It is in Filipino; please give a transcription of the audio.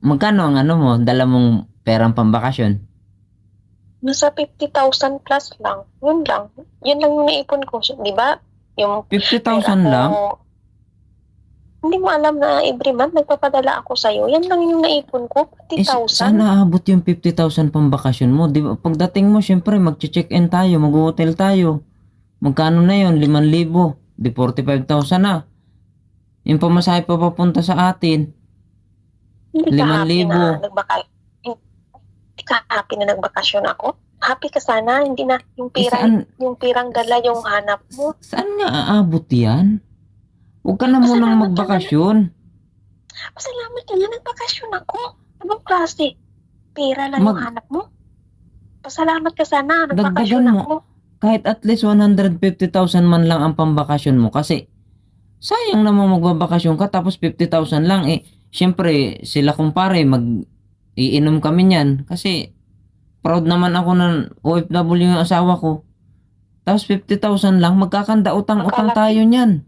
Magkano ang ano mo, dala mong perang pambakasyon? Nasa 50,000 plus lang. Yun lang. Yun lang yung naipon ko. Di ba? Yung pera 50,000 ko, lang? hindi mo alam na every month nagpapadala ako sa'yo. Yan lang yung naipon ko, Eh, 50,000. sana abot yung 50,000 pambakasyon mo. Di ba? Pagdating mo, syempre, mag-check-in tayo, mag-hotel tayo. Magkano na yun? 5,000. Di 45,000 na. Yung pamasahe pa papunta sa atin, Hindi ka happy na 5,000. hindi ka happy na nagbakasyon ako? Happy ka sana, hindi na Eh, saan, yung pirang dala yung hanap mo. saan nga aabot yan? Huwag ka na munang Pasalamat ka nga, magbakasyon. pasalamat ka nga nagbakasyon ako. Anong klase? Pera lang yung Mag, hanap mo? Pasalamat ka sana, nagbakasyon dagdagan mo. ako. Kahit at least 150,000 man lang ang pambakasyon mo. Kasi, sayang naman magbabakasyon ka tapos 50,000 lang. Eh, syempre, sila kumpare, iinom kami niyan. Kasi, proud naman ako ng OFW yung asawa ko. Tapos 50,000 lang, magkakanda utang-utang Akala, tayo niyan.